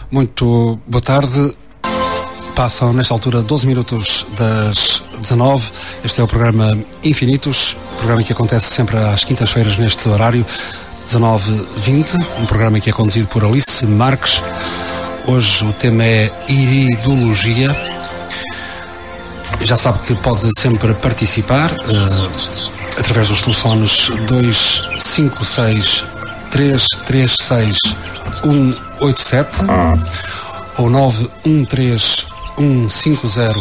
Muito boa tarde. Passam nesta altura 12 minutos das 19. Este é o programa Infinitos, programa que acontece sempre às quintas-feiras neste horário, 19h20, um programa que é conduzido por Alice Marques. Hoje o tema é iridologia. Já sabe que pode sempre participar através dos telefones 256 336 187 ou 913 150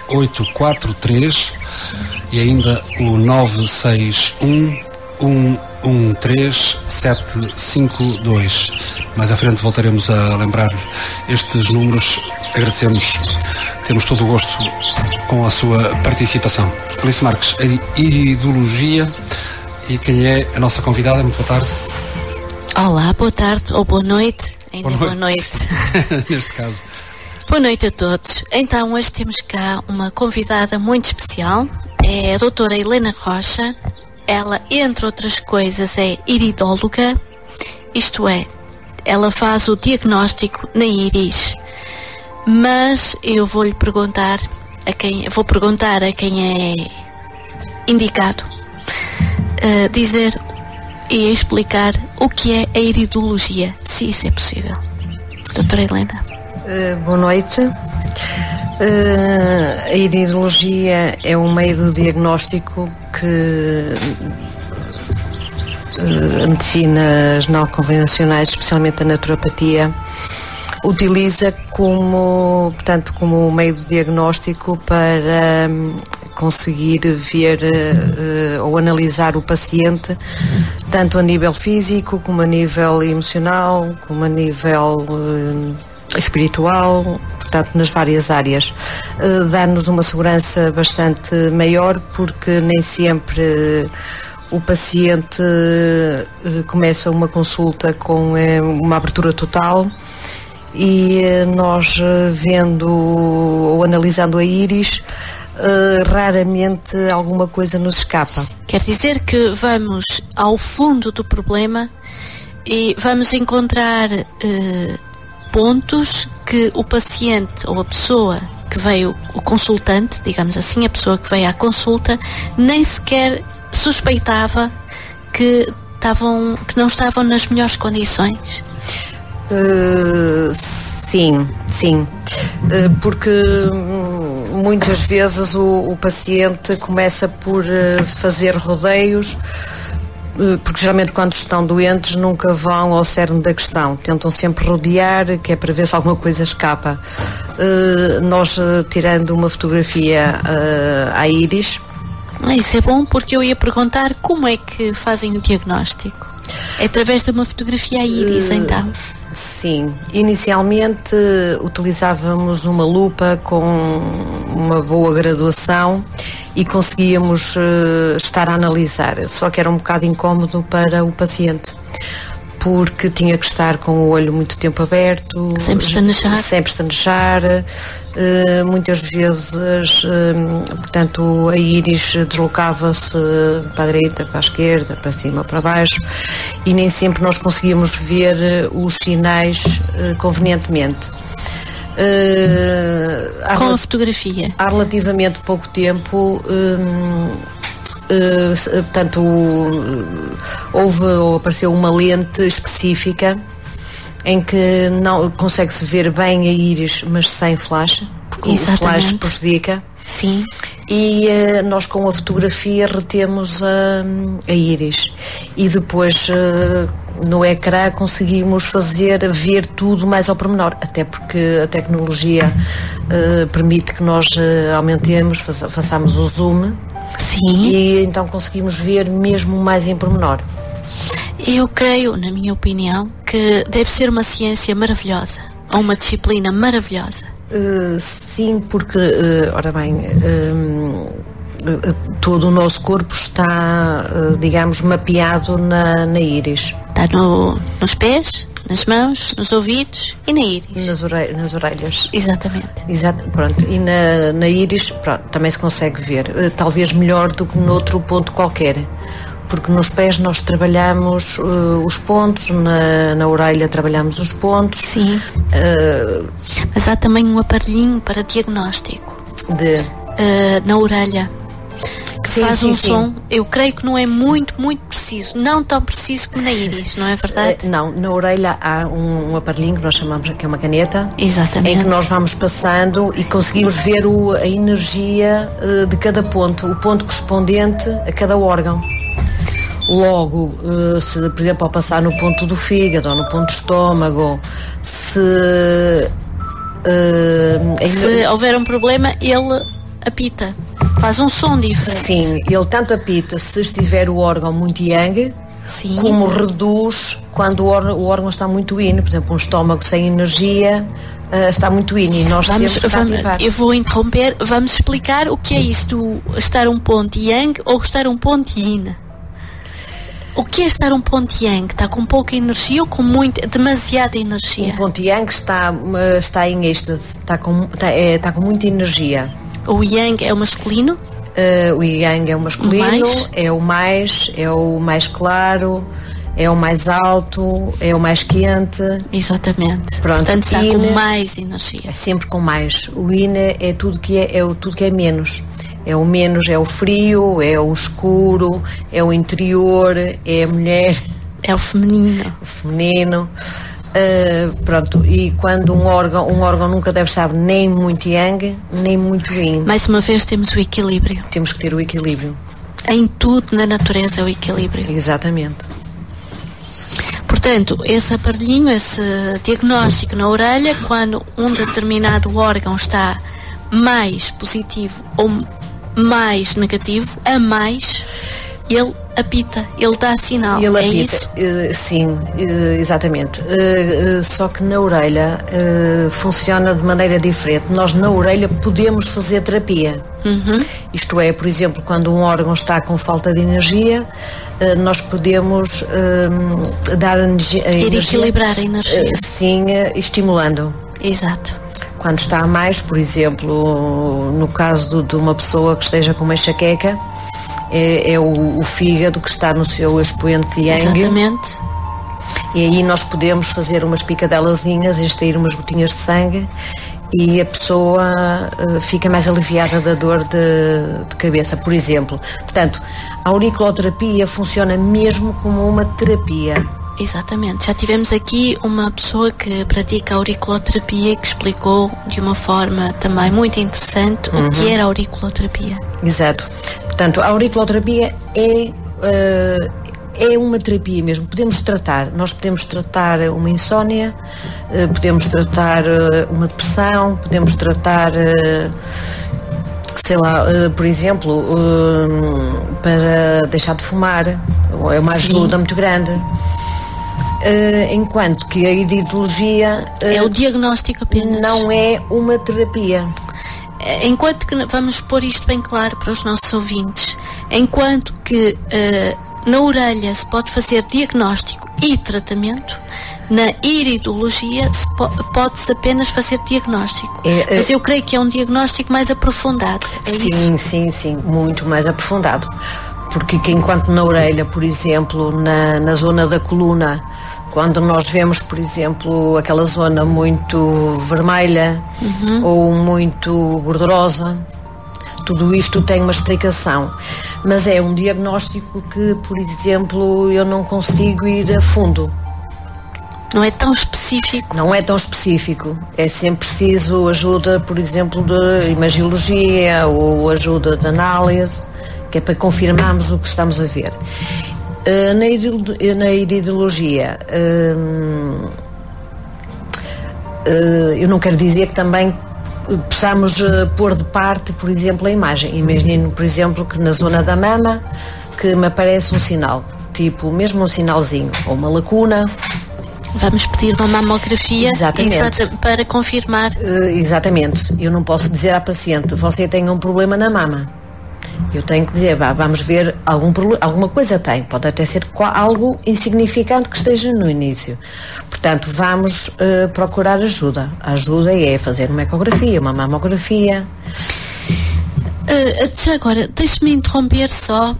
843 e ainda o 961 113 752. Mais à frente voltaremos a lembrar estes números. Agradecemos, temos todo o gosto com a sua participação. Alice Marques, a iridologia, e quem é a nossa convidada? Muito boa tarde. Olá, boa tarde ou boa noite. Ainda boa noite. Neste caso. Boa noite a todos. Então, hoje temos cá uma convidada muito especial. É a doutora Helena Rocha. Ela, entre outras coisas, é iridóloga. Isto é, ela faz o diagnóstico na íris. Mas eu vou perguntar a quem é indicado dizer e explicar o que é a iridologia, se isso é possível. Doutora Helena. Boa noite. A iridologia é um meio do diagnóstico que medicinas não convencionais, especialmente a naturopatia, utiliza como meio de diagnóstico para conseguir ver ou analisar o paciente, tanto a nível físico, como a nível emocional, como a nível espiritual, portanto nas várias áreas. Dá-nos uma segurança bastante maior, porque nem sempre o paciente começa uma consulta com uma abertura total, e nós vendo ou analisando a íris, raramente alguma coisa nos escapa. Quer dizer que vamos ao fundo do problema e vamos encontrar pontos que o paciente ou a pessoa que veio, o consultante, digamos assim, a pessoa que veio à consulta, nem sequer suspeitava que não estavam nas melhores condições. Sim, porque muitas vezes o paciente começa por fazer rodeios, porque geralmente quando estão doentes nunca vão ao cerne da questão, tentam sempre rodear, que é para ver se alguma coisa escapa. Nós, tirando uma fotografia à íris. Isso é bom, porque eu ia perguntar como é que fazem o diagnóstico. É através de uma fotografia à íris, então? Sim, inicialmente utilizávamos uma lupa com uma boa graduação e conseguíamos estar a analisar, só que era um bocado incómodo para o paciente, porque tinha que estar com o olho muito tempo aberto, sempre estanejar, muitas vezes, portanto, a íris deslocava-se para a direita, para a esquerda, para cima, para baixo, e nem sempre nós conseguíamos ver os sinais convenientemente. Com a fotografia? Há relativamente pouco tempo, portanto, apareceu uma lente específica em que não consegue-se ver bem a íris, mas sem flash, porque exatamente. O flash prejudica. Sim. E nós com a fotografia retemos a íris, e depois no ecrã conseguimos ver tudo mais ao pormenor, até porque a tecnologia permite que nós aumentemos, façamos o zoom. Sim. E então conseguimos ver mesmo mais em pormenor. Eu creio, na minha opinião, que deve ser uma ciência maravilhosa, ou uma disciplina maravilhosa. Sim, porque, ora bem, todo o nosso corpo está, digamos, mapeado na íris. Está nos pés, nas mãos, nos ouvidos e na íris. Nas orelhas. Exatamente. Pronto. E na íris, pronto, também se consegue ver, talvez melhor do que noutro ponto qualquer, porque nos pés nós trabalhamos os pontos, na orelha trabalhamos os pontos. Sim. Mas há também um aparelhinho para diagnóstico na orelha que faz um som. Eu creio que não é muito preciso, não tão preciso como na íris, não é verdade? Não, na orelha há um aparelhinho que nós chamamos, que é uma caneta. Exatamente. Em que nós vamos passando e conseguimos ver a energia de cada ponto, o ponto correspondente a cada órgão. Logo, se por exemplo ao passar no ponto do fígado ou no ponto do estômago, se houver um problema, ele apita, faz um som diferente. Sim, ele tanto apita se estiver o órgão muito yang, sim, como reduz quando o órgão está muito yin. Por exemplo, um estômago sem energia está muito yin e nós temos que ativar. Eu vou interromper, vamos explicar o que é isso do estar um ponto yang ou estar um ponto yin. O que é estar um ponto yang? Está com pouca energia ou com demasiada energia? Um ponto yang está em êxtase, está com muita energia. O yang é o masculino? O yang é o masculino, é o mais claro, é o mais alto, é o mais quente. Exatamente. Pronto, portanto está com mais energia. É sempre com mais. O yin é tudo que é menos. É o menos, é o frio, é o escuro, é o interior, é a mulher. É o feminino. O feminino. Pronto, e quando um órgão nunca deve estar nem muito yang, nem muito yin. Mais uma vez temos o equilíbrio. Temos que ter o equilíbrio. Em tudo na natureza é o equilíbrio. Exatamente. Portanto, esse aparelhinho, esse diagnóstico na orelha, quando um determinado órgão está mais positivo ou mais negativo, a mais, ele apita, ele dá sinal. Ele apita, isso? Sim, exatamente. Só que na orelha funciona de maneira diferente. Nós na orelha podemos fazer terapia. Uhum. Isto é, por exemplo, quando um órgão está com falta de energia, nós podemos dar energia. Equilibrar a energia. Sim, estimulando. Exato. Quando está a mais, por exemplo, no caso de uma pessoa que esteja com uma enxaqueca, é o fígado que está no seu expoente yang. Exatamente. E aí nós podemos fazer umas picadelazinhas, extrair umas gotinhas de sangue e a pessoa fica mais aliviada da dor de cabeça, por exemplo. Portanto, a auriculoterapia funciona mesmo como uma terapia. Exatamente. Já tivemos aqui uma pessoa que pratica auriculoterapia e que explicou de uma forma também muito interessante o que era a auriculoterapia. Exato. Portanto, a auriculoterapia é uma terapia mesmo. Nós podemos tratar uma insónia, podemos tratar uma depressão, podemos tratar, sei lá, por exemplo, para deixar de fumar. É uma ajuda muito grande. Enquanto que a iridologia é o diagnóstico apenas. Não é uma terapia. Enquanto que, vamos pôr isto bem claro para os nossos ouvintes, enquanto que na orelha se pode fazer diagnóstico e tratamento, na iridologia pode-se apenas fazer diagnóstico. Mas eu creio que é um diagnóstico mais aprofundado. Sim, muito mais aprofundado. Porque enquanto na orelha, por exemplo, na zona da coluna, quando nós vemos, por exemplo, aquela zona muito vermelha ou muito gordurosa, tudo isto tem uma explicação. Mas é um diagnóstico que, por exemplo, eu não consigo ir a fundo. Não é tão específico? Não é tão específico. É sempre preciso ajuda, por exemplo, de imagiologia ou ajuda de análise, que é para confirmarmos o que estamos a ver. Na iridologia, eu não quero dizer que também possamos pôr de parte, por exemplo, a imagem. Imagino, por exemplo, que na zona da mama que me aparece um sinal, tipo mesmo um sinalzinho, ou uma lacuna. Vamos pedir uma mamografia para confirmar. Exatamente. Eu não posso dizer à paciente, você tem um problema na mama. Eu tenho que dizer, vamos ver, alguma coisa tem. Pode até ser algo insignificante que esteja no início. Portanto, vamos procurar ajuda. A ajuda é fazer uma ecografia, uma mamografia. Já agora, deixe-me interromper só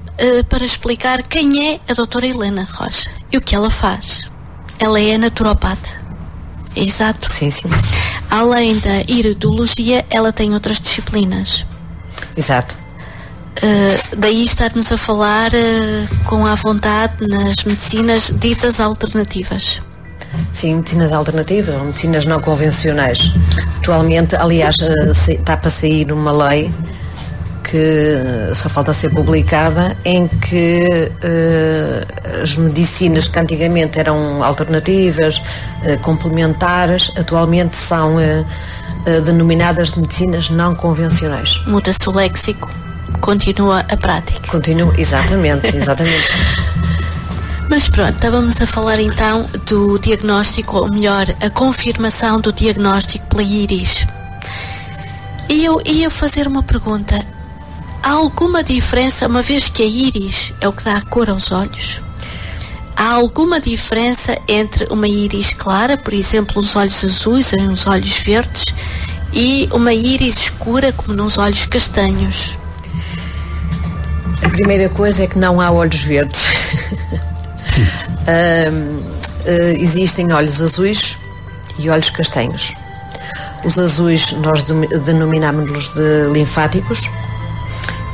para explicar quem é a doutora Helena Rocha e o que ela faz. Ela é naturopata. Exato. Sim, sim. Além da iridologia, ela tem outras disciplinas. Exato. Daí estar-nos a falar com à vontade nas medicinas ditas alternativas. Sim, medicinas alternativas ou medicinas não convencionais. Atualmente, aliás, está para sair uma lei que só falta ser publicada, em que as medicinas que antigamente eram alternativas, complementares, atualmente são denominadas de medicinas não convencionais. Muda-se o léxico, continua a prática. Continua, exatamente. Mas pronto, estávamos a falar então do diagnóstico, ou melhor, a confirmação do diagnóstico pela íris. E eu ia fazer uma pergunta. Há alguma diferença, uma vez que a íris é o que dá a cor aos olhos, há alguma diferença entre uma íris clara, por exemplo, os olhos azuis ou os olhos verdes, e uma íris escura, como nos olhos castanhos? A primeira coisa é que não há olhos verdes. Existem olhos azuis e olhos castanhos. Os azuis nós denominamos-los de linfáticos,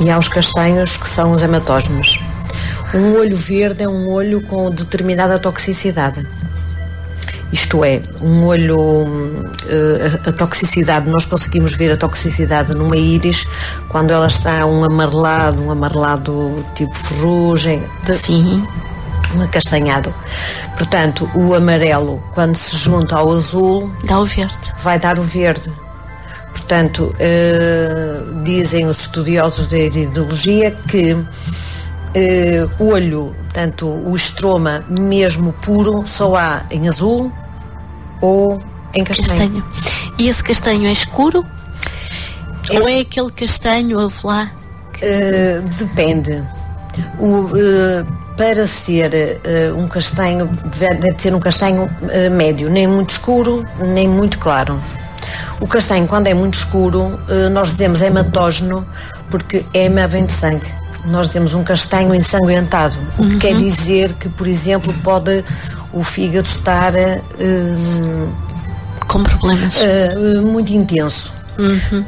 e há os castanhos, que são os hematógenos. Um olho verde é um olho com determinada toxicidade. Isto é, um olho, a toxicidade, nós conseguimos ver a toxicidade numa íris quando ela está um amarelado tipo ferrugem. Sim. Um acastanhado. Portanto, o amarelo, quando se junta ao azul, dá o verde. Vai dar o verde. Portanto, dizem os estudiosos da iridologia que o olho, tanto o estroma mesmo puro, só há em azul ou em castanho. E esse castanho é escuro? Ou é aquele castanho avelã? Depende. Para ser um castanho, deve ser um castanho médio, nem muito escuro, nem muito claro. O castanho, quando é muito escuro, nós dizemos hematógeno, porque hema vem de sangue. Nós dizemos um castanho ensanguentado, o que quer dizer que, por exemplo, pode o fígado estar com problemas muito intenso.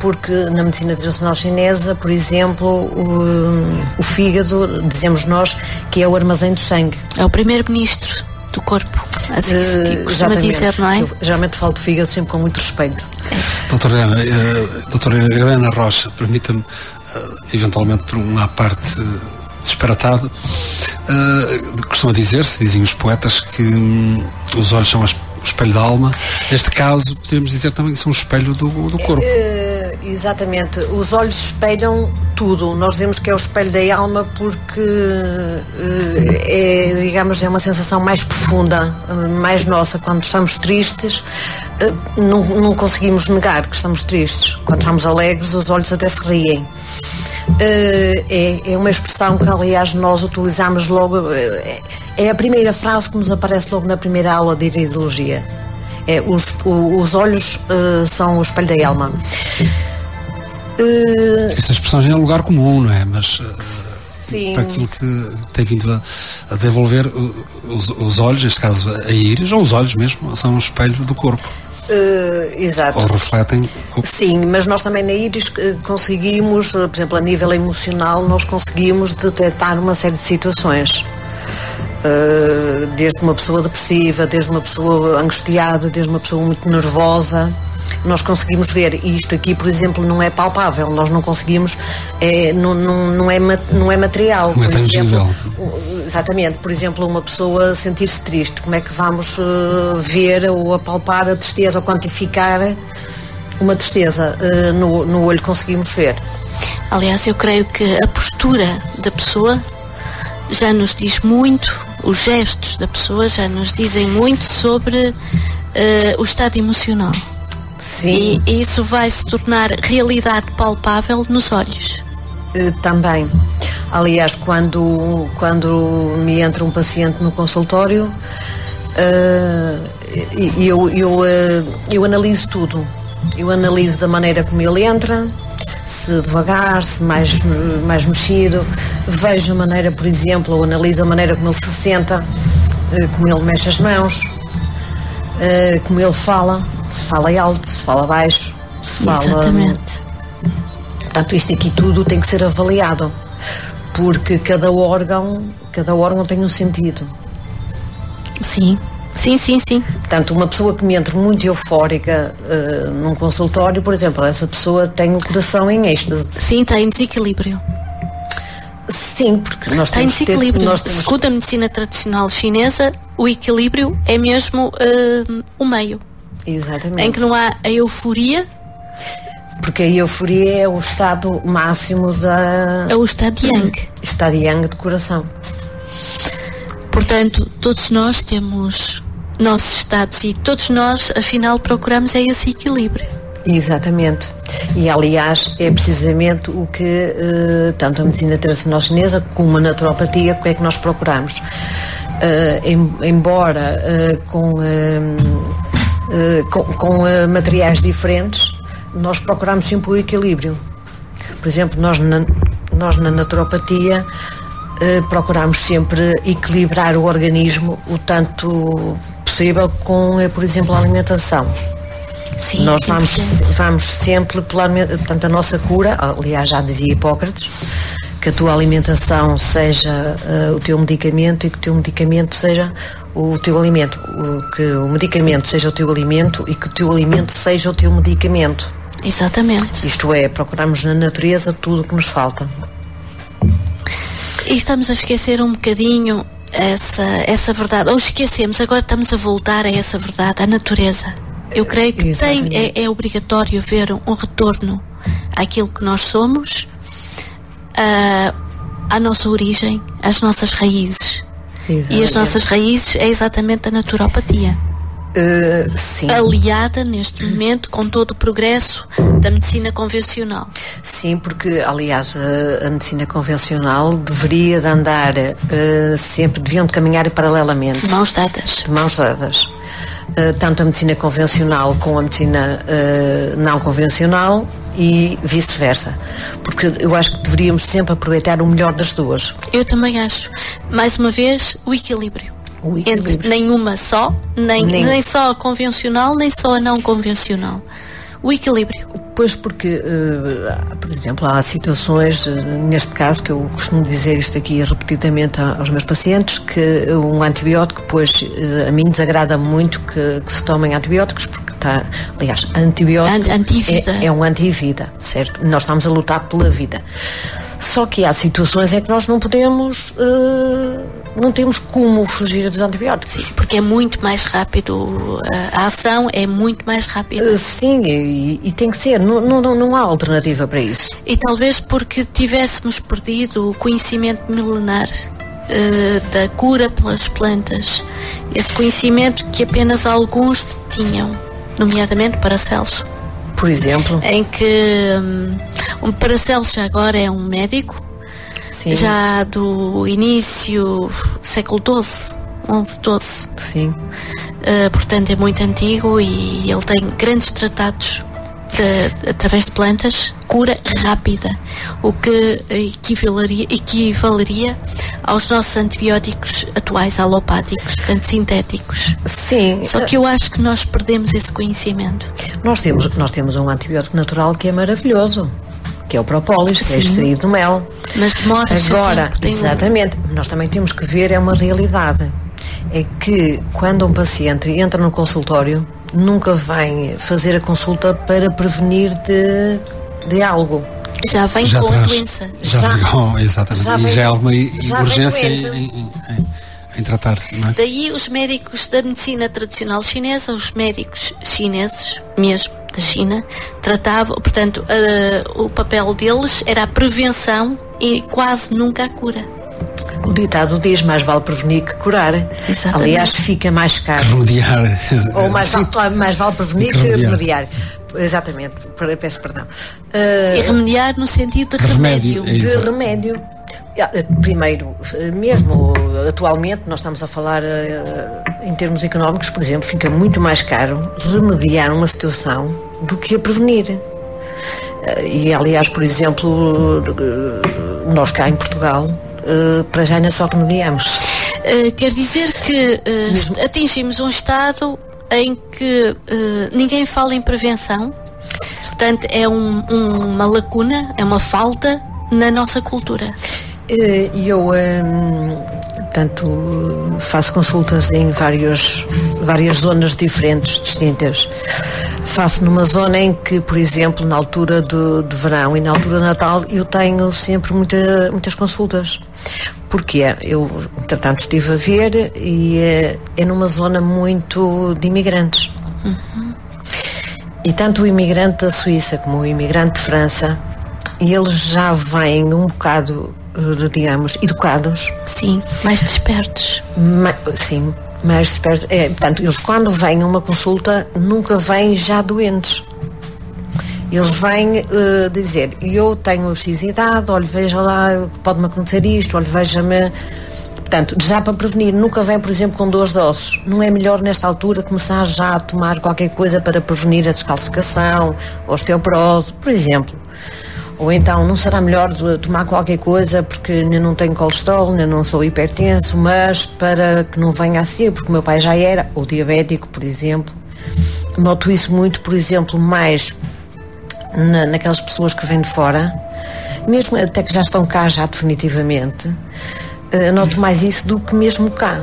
Porque na medicina tradicional chinesa, por exemplo, o fígado, dizemos nós, que é o armazém do sangue. É o primeiro-ministro do corpo, assim se costuma dizer, não é? Eu geralmente falo de fígado sempre com muito respeito. Doutora Helena Rocha, permita-me, eventualmente por uma parte disparatada, costuma dizer-se, dizem os poetas, que os olhos são o espelho da alma. Neste caso, podemos dizer também que são o espelho do corpo. Exatamente. Os olhos espelham tudo. Nós dizemos que é o espelho da alma porque é uma sensação mais profunda, mais nossa. Quando estamos tristes, não conseguimos negar que estamos tristes. Quando estamos alegres, os olhos até se riem. É uma expressão que, aliás, nós utilizamos logo. É a primeira frase que nos aparece logo na primeira aula de iridologia. Os olhos são o espelho da alma. Esta expressão já é um lugar comum, não é? Mas sim, para aquilo que tem vindo a desenvolver, os olhos, neste caso a íris, ou os olhos mesmo, são o espelho do corpo. Exato. Ou refletem. Sim, mas nós também na íris conseguimos, por exemplo, a nível emocional, nós conseguimos detectar uma série de situações. Desde uma pessoa depressiva, desde uma pessoa angustiada, desde uma pessoa muito nervosa, nós conseguimos ver. E isto aqui, por exemplo, não é palpável, nós não conseguimos, não é material. Não é tangível. Exatamente, por exemplo, uma pessoa sentir-se triste, como é que vamos ver ou apalpar a tristeza ou quantificar uma tristeza? No olho conseguimos ver. Aliás, eu creio que a postura da pessoa já nos diz muito, os gestos da pessoa já nos dizem muito sobre o estado emocional. Sim. E isso vai se tornar realidade palpável nos olhos. Também. Aliás, quando me entra um paciente no consultório, eu analiso tudo. Eu analiso da maneira como ele entra, se devagar, se mais mexido. Vejo a maneira, por exemplo, ou analiso a maneira como ele se senta, como ele mexe as mãos, como ele fala, se fala alto, se fala baixo, se fala... Exatamente. Portanto, isto aqui tudo tem que ser avaliado, porque cada órgão tem um sentido. Sim. Portanto, uma pessoa que me entra muito eufórica num consultório, por exemplo, essa pessoa tem o coração em êxtase. Sim, está em desequilíbrio. Sim, porque nós está em temos desequilíbrio. Segundo a medicina tradicional chinesa, o equilíbrio é mesmo o meio. Exatamente. Em que não há a euforia. Porque a euforia é o estado máximo da... É o estado de Yang. Estado Yang do coração. Portanto, todos nós temos nossos estados e todos nós, afinal, procuramos esse equilíbrio. Exatamente. E, aliás, é precisamente o que tanto a medicina tradicional chinesa como a naturopatia, o que é que nós procuramos. Embora com materiais diferentes, nós procuramos sempre o equilíbrio. Por exemplo, nós na naturopatia procuramos sempre equilibrar o organismo o tanto possível com, por exemplo, a alimentação. Sim, nós vamos sempre pela alimentação. Portanto, a nossa cura, aliás, já dizia Hipócrates, que a tua alimentação seja o teu medicamento e que o teu medicamento seja o teu alimento. Que o medicamento seja o teu alimento e que o teu alimento seja o teu medicamento. Exatamente. Isto é, procuramos na natureza tudo o que nos falta. E estamos a esquecer um bocadinho essa verdade. Ou esquecemos, agora estamos a voltar a essa verdade, à natureza. Eu creio que é obrigatório haver um retorno àquilo que nós somos, à nossa origem, às nossas raízes. Exatamente. E as nossas raízes é exatamente a naturopatia. Sim. Aliada neste momento com todo o progresso da medicina convencional. Sim, porque aliás a medicina convencional deveria de andar sempre, deviam de caminhar paralelamente. De mãos dadas. Tanto a medicina convencional como a medicina não convencional e vice-versa, porque eu acho que deveríamos sempre aproveitar o melhor das duas. Eu também acho. Mais uma vez, o equilíbrio. Entre nenhuma só, nem só a convencional, nem só a não convencional. O equilíbrio. Pois, porque, por exemplo, há situações, neste caso, que eu costumo dizer isto aqui repetidamente aos meus pacientes, que um antibiótico, pois, a mim desagrada muito que se tomem antibióticos, porque está, aliás, antibiótico é um antivida, certo? Nós estamos a lutar pela vida. Só que há situações em que nós não podemos, não temos como fugir dos antibióticos. Sim, porque é muito mais rápido, a ação é muito mais rápida. Sim, e tem que ser, não há alternativa para isso. E talvez porque tivéssemos perdido o conhecimento milenar da cura pelas plantas, esse conhecimento que apenas alguns tinham, nomeadamente Paracelso. Por exemplo? Em que Paracelso já agora é um médico. Sim. Já do início século XII, XI. Sim. Portanto é muito antigo e ele tem grandes tratados através de plantas, cura rápida, o que equivaleria aos nossos antibióticos atuais alopáticos, portanto sintéticos. Sim. Só que eu acho que nós perdemos esse conhecimento. Nós temos um antibiótico natural que é maravilhoso, que é o propólis, que é extraído do mel. Mas demora agora, exatamente, nós também temos que ver, é uma realidade, é que quando um paciente entra no consultório, nunca vem fazer a consulta para prevenir de algo. Já vem com a doença. Exatamente. E já há alguma urgência em tratar, não é? Daí os médicos da medicina tradicional chinesa, os médicos chineses mesmo, da China, tratavam, portanto, o papel deles era a prevenção e quase nunca a cura. O ditado diz, mais vale prevenir que curar. Exatamente. Aliás, fica mais caro. Remediar. Ou mais vale prevenir que remediar. Exatamente, peço perdão. E remediar no sentido de remédio. De remédio. Primeiro, mesmo atualmente, nós estamos a falar em termos económicos, por exemplo, fica muito mais caro remediar uma situação do que a prevenir. E aliás, por exemplo, nós cá em Portugal, para já ainda só remediamos. Quer dizer que atingimos um estado em que ninguém fala em prevenção, portanto é uma lacuna, é uma falta na nossa cultura. E eu, portanto, faço consultas em várias zonas diferentes, distintas. Faço numa zona em que, por exemplo, na altura de verão e na altura de Natal, eu tenho sempre muitas consultas. Porquê? Eu, entretanto, estive a ver e é numa zona muito de imigrantes. Uhum. E tanto o imigrante da Suíça como o imigrante de França, eles já vêm um bocado, digamos, educados. Sim, mais despertos. Sim, mais despertos. Portanto, eles quando vêm a uma consulta, nunca vêm já doentes. Eles vêm dizer, eu tenho X idade, olha, veja lá, pode-me acontecer isto, olha, veja-me. Portanto, já para prevenir, nunca vem, por exemplo, com dores de ossos. Não é melhor, nesta altura, começar já a tomar qualquer coisa para prevenir a descalcificação, osteoporose, por exemplo. Ou então, não será melhor tomar qualquer coisa porque eu não tenho colesterol, eu não sou hipertenso, mas para que não venha a ser, porque o meu pai já era, ou diabético, por exemplo. Noto isso muito, por exemplo, mais naquelas pessoas que vêm de fora, mesmo até que já estão cá já definitivamente, noto mais isso do que mesmo cá.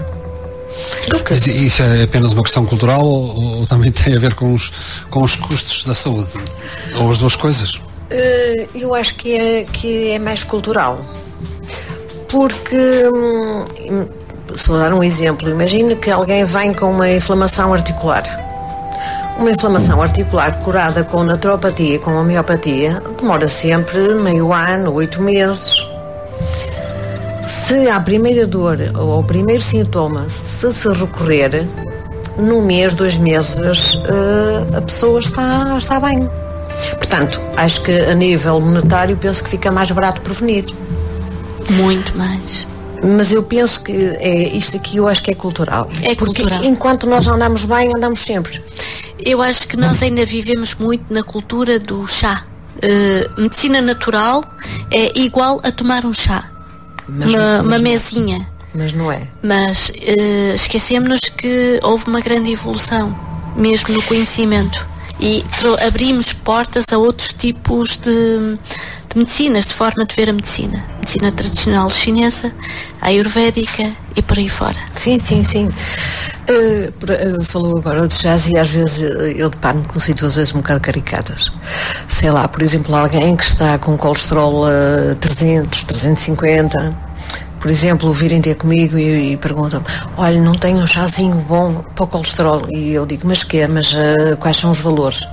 Mas isso é apenas uma questão cultural ou também tem a ver com os custos da saúde? Ou as duas coisas? Eu acho que é mais cultural. Porque, se eu dar um exemplo, imagine que alguém vem com uma inflamação articular. Uma inflamação articular curada com naturopatia e com homeopatia demora sempre meio ano, 8 meses. Se à primeira dor ou ao primeiro sintoma se recorrer, num mês, 2 meses, a pessoa está bem. Portanto, acho que a nível monetário penso que fica mais barato prevenir. Muito mais. Mas eu penso que isto aqui eu acho que é cultural. É cultural. Porque enquanto nós andamos bem, andamos sempre. Eu acho que nós ainda vivemos muito na cultura do chá. Medicina natural é igual a tomar um chá. Uma mesinha. Mas não é. Mas esquecemos-nos que houve uma grande evolução, mesmo no conhecimento. E abrimos portas a outros tipos de medicinas, de forma de ver a medicina. Medicina tradicional chinesa, ayurvédica e por aí fora. Sim. Falou agora de chás e às vezes eu deparo-me com situações um bocado caricatas. Sei lá, por exemplo, alguém que está com colesterol 300, 350, por exemplo, virem ter comigo e perguntam-me, olha, não tenho um chazinho bom para o colesterol? E eu digo, mas quais são os valores?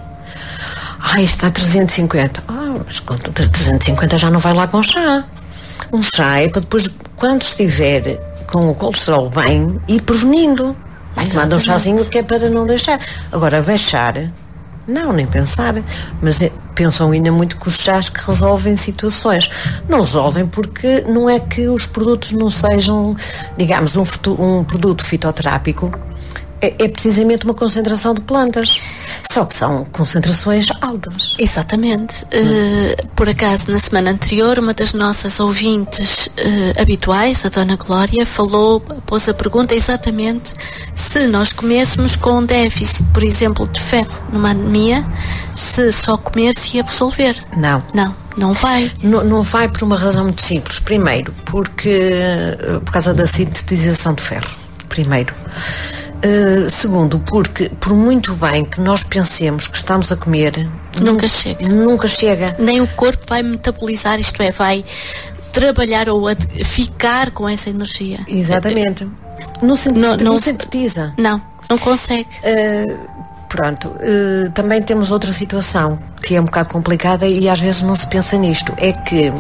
Está a 350. Mas com 350 já não vai lá com chá. Um chá é para depois, quando estiver com o colesterol bem, ir prevenindo. Manda um chazinho que é para não deixar. Agora, baixar, não, nem pensar. Mas pensam ainda muito que os chás que resolvem situações. Não resolvem porque não é que os produtos não sejam, digamos, um produto fitoterápico. É precisamente uma concentração de plantas. Só que são concentrações altas. Exatamente. Por acaso, na semana anterior, uma das nossas ouvintes habituais, a Dona Glória, pôs a pergunta exatamente se nós comêssemos com déficit, por exemplo, de ferro numa anemia, se só comer se ia resolver. Não vai. Não vai por uma razão muito simples. Primeiro, por causa da sintetização de ferro. Primeiro. Segundo, porque por muito bem que nós pensemos que estamos a comer, nunca chega. Nem o corpo vai metabolizar, isto é, vai trabalhar ou ficar com essa energia. Exatamente. Não sintetiza. Não consegue. Pronto, também temos outra situação que é um bocado complicada e às vezes não se pensa nisto. É que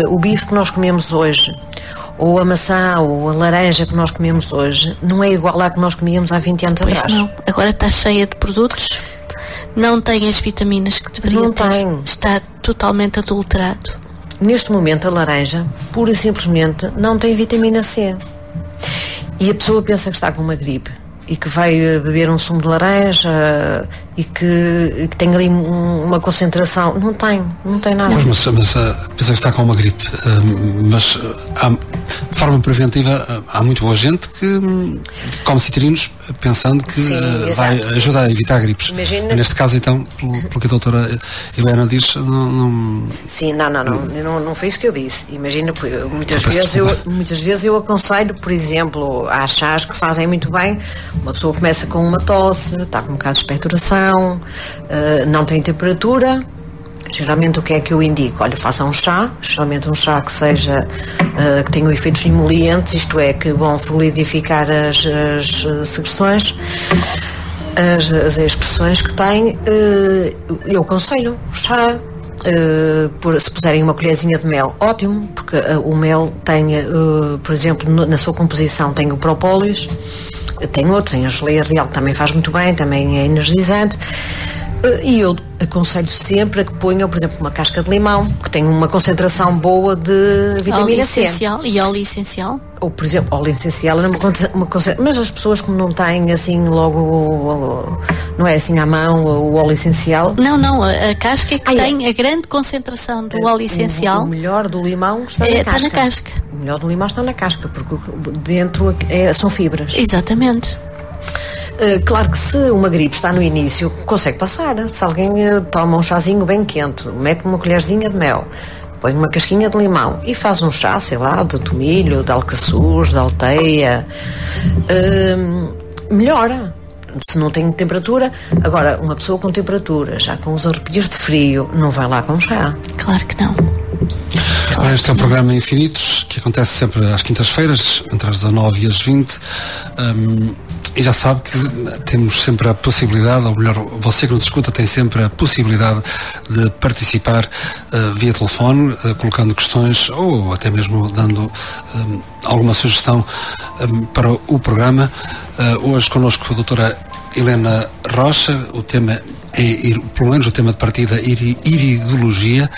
o bife que nós comemos hoje, ou a maçã ou a laranja que nós comemos hoje, não é igual à que nós comíamos há 20 anos atrás. Não. Agora está cheia de produtos, não tem as vitaminas que deveria ter. Está totalmente adulterado. Neste momento a laranja, pura e simplesmente, não tem vitamina C. E a pessoa pensa que está com uma gripe. e que vai beber um sumo de laranja e que tem ali uma concentração, não tem nada. Mas pensa que está com uma gripe, mas de forma preventiva há muito boa gente que come citrinos pensando que vai ajudar a evitar gripes. Imagina... Neste caso, então, pelo que a doutora Helena diz, não... Sim, não foi isso que eu disse. Imagina, muitas vezes eu aconselho, por exemplo, há chás que fazem muito bem. Uma pessoa começa com uma tosse, está com um bocado de expectoração, não tem temperatura. Geralmente o que é que eu indico? Olha, faça um chá, geralmente um chá que seja, que tenha efeitos emolientes, isto é, que vão fluidificar as secreções, as excreções que tem. Eu aconselho o chá. Se puserem uma colherzinha de mel, ótimo, porque o mel tem, por exemplo, na sua composição tem o própolis, tem outros, tem a geleia real que também faz muito bem, também é energizante. E eu aconselho sempre a que ponham, por exemplo, uma casca de limão, que tem uma concentração boa de vitamina C. E óleo essencial? Ou, por exemplo, óleo essencial, mas as pessoas como não têm assim logo, não é assim à mão o óleo essencial. Não, a casca é que tem a grande concentração do óleo essencial. O melhor do limão está na casca. O melhor do limão está na casca, porque dentro são fibras. Exatamente. Claro que se uma gripe está no início, consegue passar. Se alguém toma um chazinho bem quente, mete uma colherzinha de mel, põe uma casquinha de limão e faz um chá, sei lá, de tomilho, de alcaçuz, de alteia, melhora. Se não tem temperatura. Agora, uma pessoa com temperatura, já com os arrepios de frio, não vai lá com chá. Claro que não. Este é um programa Infinitos, que acontece sempre às quintas-feiras, entre as 19 e as 20. E já sabe que temos sempre a possibilidade, ou melhor, você que nos escuta tem sempre a possibilidade de participar via telefone, colocando questões ou até mesmo dando alguma sugestão para o programa. Hoje connosco a doutora Helena Rocha, o tema é, pelo menos o tema de partida, iridologia.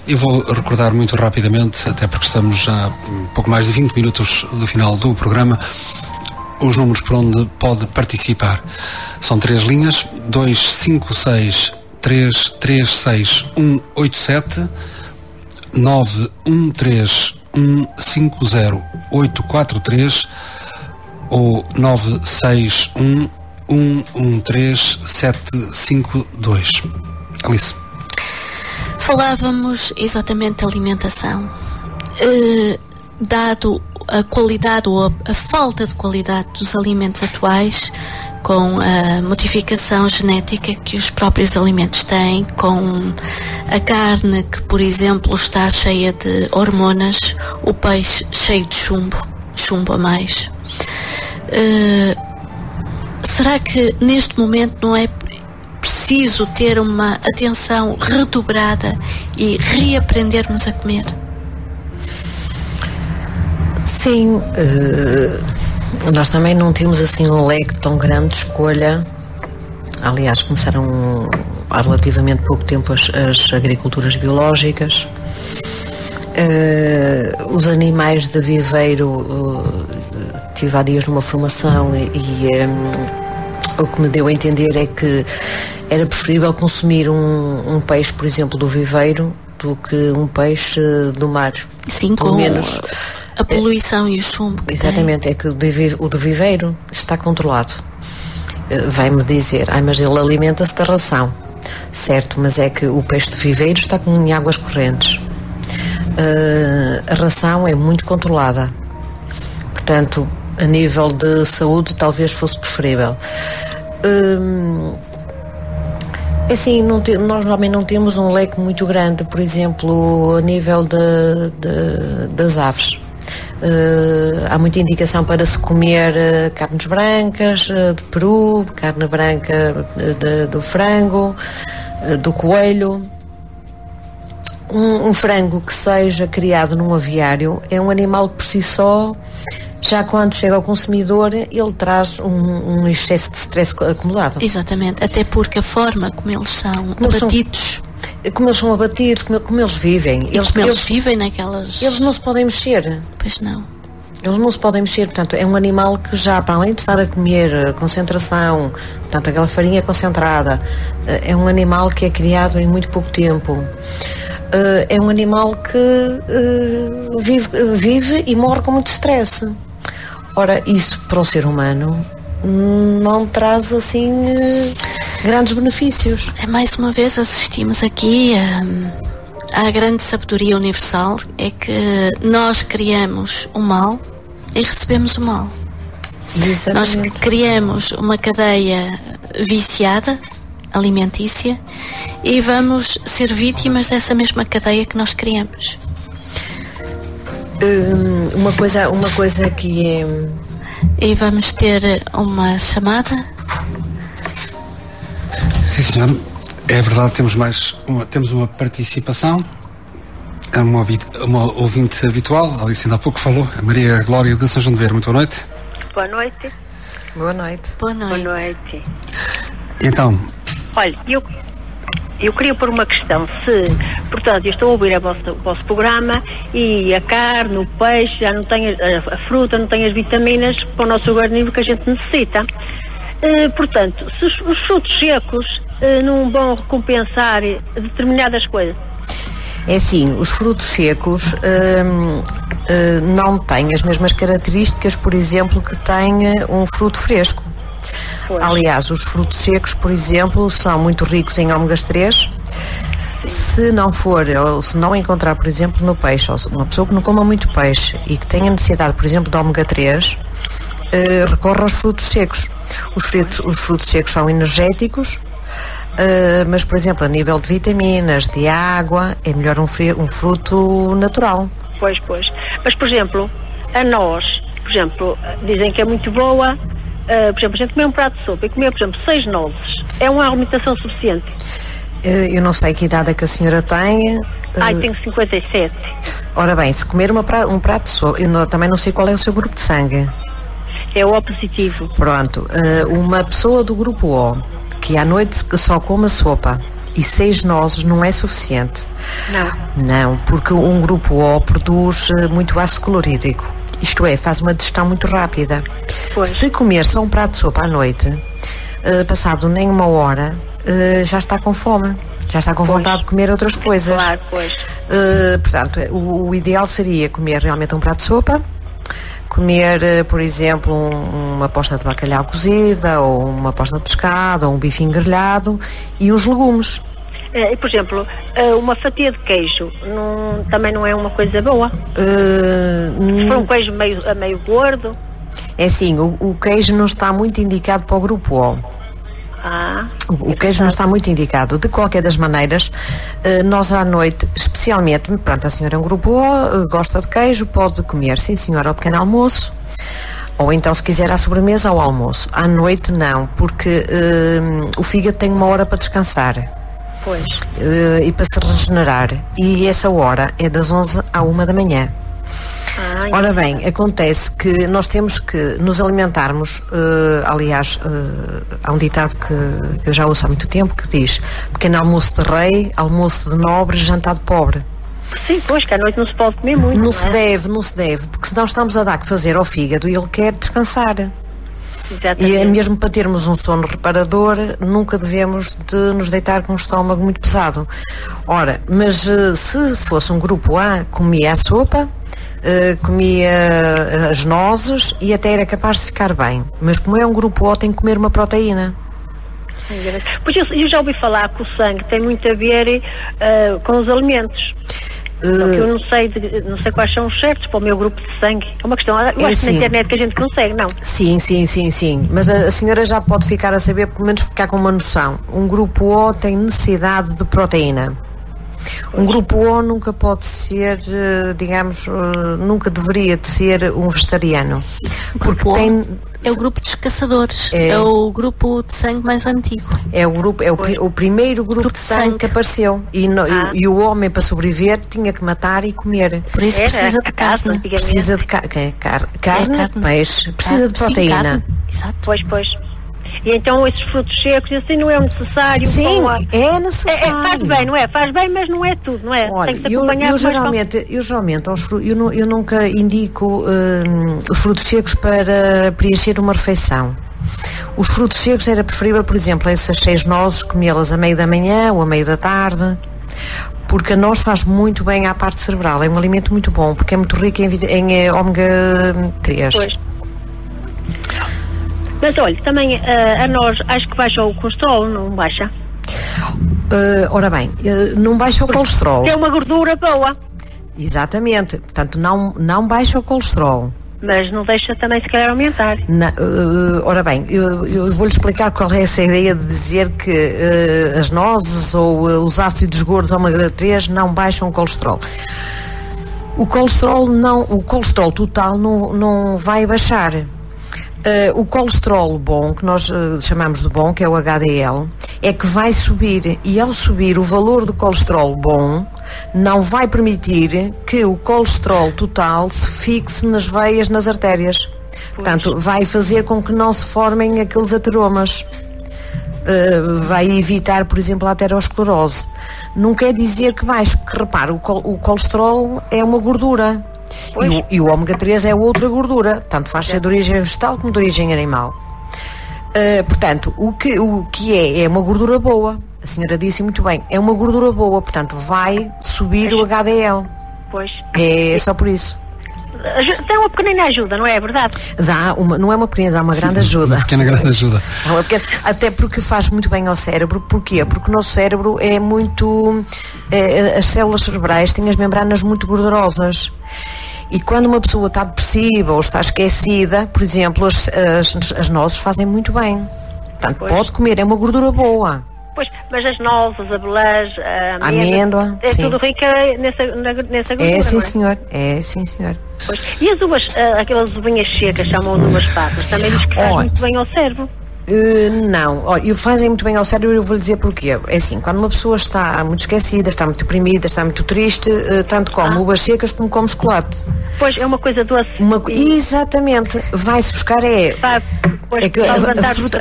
Eu vou recordar muito rapidamente, até porque estamos já pouco mais de 20 minutos do final do programa, os números por onde pode participar. São 3 linhas: 256 336 187, 913 150 843 ou 961 113 752. Alice. Falávamos exatamente de alimentação. Dado a qualidade ou a falta de qualidade dos alimentos atuais, com a modificação genética que os próprios alimentos têm, com a carne que, por exemplo, está cheia de hormonas, o peixe cheio de chumbo a mais. Será que neste momento não é preciso ter uma atenção redobrada e reaprendermos a comer? Sim, nós também não temos assim um leque tão grande de escolha. Aliás, começaram há relativamente pouco tempo as agriculturas biológicas. Os animais de viveiro, tive há dias numa formação e o que me deu a entender é que era preferível consumir um peixe, por exemplo, do viveiro do que um peixe do mar. Sim, pelo menos a poluição e o chumbo. Exatamente, é que o do viveiro está controlado. Vai-me dizer, mas ele alimenta-se da ração. Certo, mas é que o peixe de viveiro está em águas correntes. A ração é muito controlada. Portanto, a nível de saúde, talvez fosse preferível. Assim, nós normalmente não temos um leque muito grande, por exemplo, a nível das aves. Há muita indicação para se comer carnes brancas, de peru, carne branca do frango, do coelho. Um frango que seja criado num aviário é um animal por si só. Já quando chega ao consumidor, ele traz um excesso de stress acumulado. Exatamente, até porque a forma como eles são abatidos. Como eles são abatidos, como eles vivem. Eles vivem naquelas... Eles não se podem mexer. Pois não. Eles não se podem mexer, portanto, é um animal que já, para além de estar a comer concentração, portanto, aquela farinha concentrada, é um animal que é criado em muito pouco tempo. É um animal que vive e morre com muito stress. Ora, isso para o ser humano não traz assim grandes benefícios. Mais uma vez assistimos aqui à grande sabedoria universal, é que nós criamos o mal e recebemos o mal. Exatamente. Nós criamos uma cadeia viciada, alimentícia, e vamos ser vítimas dessa mesma cadeia que nós criamos. Uma coisa que é... E vamos ter uma chamada. Sim, senhor. É verdade, temos uma participação. É uma ouvinte habitual, a Alice ainda há pouco falou, a Maria Glória de São João de Ver. Muito boa noite. Boa noite. Boa noite. Boa noite. Boa noite. Então. Olha, eu queria pôr uma questão. Portanto, eu estou a ouvir o vosso programa e a carne, o peixe, já não tem a fruta, não tem as vitaminas para o nosso organismo que a gente necessita. Portanto, se os frutos secos não vão recompensar determinadas coisas. É assim, os frutos secos não têm as mesmas características, por exemplo, que tem um fruto fresco. Pois. Aliás, os frutos secos, por exemplo, são muito ricos em ômegas 3. Se não encontrar, por exemplo, no peixe, ou uma pessoa que não coma muito peixe e que tenha necessidade, por exemplo, de ômega 3, recorre aos frutos secos. Os frutos secos são energéticos, mas, por exemplo, a nível de vitaminas, de água, é melhor um fruto natural. Pois. Mas, por exemplo, a nós, dizem que é muito boa, por exemplo, a gente comer um prato de sopa e comer, por exemplo, 6 nozes, é uma alimentação suficiente? Eu não sei que idade é que a senhora tem. Tenho 57. Ora bem, se comer um prato de sopa, também não sei qual é o seu grupo de sangue. É o O positivo. Pronto, uma pessoa do grupo O, que à noite só come a sopa e 6 nozes não é suficiente. Não, porque um grupo O produz muito ácido clorídrico. Isto é, faz uma digestão muito rápida. Pois. Se comer só um prato de sopa à noite, passado nem uma hora, já está com fome. Já está com vontade de comer outras coisas. Claro, pois. Portanto, o ideal seria comer realmente um prato de sopa, comer, por exemplo, uma posta de bacalhau cozida, ou uma posta de pescado, ou um bifinho grelhado e uns legumes. E, por exemplo, uma fatia de queijo também não é uma coisa boa? Se for um queijo meio gordo? É assim, o queijo não está muito indicado para o grupo O. O queijo não está muito indicado. De qualquer das maneiras, nós à noite, especialmente, pronto, a senhora é um grupo O, gosta de queijo, pode comer, sim senhora, ao pequeno almoço, ou então se quiser à sobremesa ao almoço. À noite não, porque o fígado tem uma hora para descansar. Pois. E para se regenerar, e essa hora é das 11 à 1 da manhã. Ora bem, acontece que nós temos que nos alimentarmos, aliás, há um ditado que eu já ouço há muito tempo que diz: pequeno almoço de rei, almoço de nobre, jantar de pobre. Sim, pois, que à noite não se pode comer muito. Não se deve, porque senão estamos a dar que fazer ao fígado e ele quer descansar. Exatamente. E mesmo para termos um sono reparador, nunca devemos de nos deitar com um estômago muito pesado. Ora, mas se fosse um grupo A, comia a sopa, comia as nozes e até era capaz de ficar bem. Mas como é um grupo O, tem que comer uma proteína. Pois eu já ouvi falar que o sangue tem muito a ver com os alimentos. Eu não sei quais são os certos para o meu grupo de sangue. É uma questão, eu acho na internet que a gente consegue, não? Sim. Mas a senhora já pode ficar a saber, pelo menos ficar com uma noção. Um grupo O tem necessidade de proteína. Um grupo O nunca pode ser, digamos, nunca deveria de ser um vegetariano. Porque é o grupo dos caçadores, é o grupo de sangue mais antigo. É o primeiro grupo de sangue que apareceu. E o homem, para sobreviver, tinha que matar e comer. Por isso precisa de carne. Precisa de carne, peixe, precisa de proteína. Exato. Pois. E então esses frutos secos, assim, não é necessário. Sim, é necessário. Faz bem, não é? Faz bem, mas não é tudo, não é? Olha, tem que se acompanhar eu geralmente eu nunca indico os frutos secos para preencher uma refeição. Os frutos secos era preferível, por exemplo, essas 6 nozes, comê-las a meio da manhã ou a meio da tarde, porque a noz faz muito bem à parte cerebral. É um alimento muito bom, porque é muito rico em ômega 3. Pois. Mas olha, também a noz, acho que baixa o colesterol, não baixa? Ora bem, não baixa o colesterol. É uma gordura boa. Exatamente, portanto não baixa o colesterol. Mas não deixa também se calhar aumentar. Ora bem, eu vou-lhe explicar qual é essa ideia de dizer que as nozes ou os ácidos gordos ômega 3 não baixam o colesterol. O colesterol total não vai baixar. O colesterol bom, que nós chamamos de bom, que é o HDL, é que vai subir, e ao subir o valor do colesterol bom não vai permitir que o colesterol total se fixe nas veias, nas artérias. Portanto, vai fazer com que não se formem aqueles ateromas. Vai evitar, por exemplo, a aterosclerose. Não quer dizer que baixe, porque repare, o colesterol é uma gordura. E o ômega 3 é outra gordura, tanto faz ser de origem vegetal como de origem animal. Portanto, o que é uma gordura boa. A senhora disse muito bem, é uma gordura boa, portanto vai subir o HDL. Pois. É só por isso. Tem uma pequenina ajuda, não é verdade? Não é uma pequena, dá uma grande ajuda. Uma pequena grande ajuda. Até porque faz muito bem ao cérebro. Porquê? Porque o nosso cérebro é muito... as células cerebrais têm as membranas muito gordurosas. E quando uma pessoa está depressiva ou está esquecida, por exemplo, as nozes fazem muito bem. Portanto, pode comer, é uma gordura boa. Pois, mas as nozes, as abelãs, a amêndoa, é tudo rica nessa gordura, é sim, não é? Senhor. É sim, senhor. Pois. E as uvas, aquelas uvinhas secas, chamam de uvas passas, também diz que faz muito bem ao cérebro. Não, fazem muito bem ao cérebro. Eu vou lhe dizer porquê. É assim, quando uma pessoa está muito esquecida, está muito deprimida, está muito triste, tanto come uvas secas como come chocolate. Pois, é uma coisa doce. Exatamente, vai-se buscar a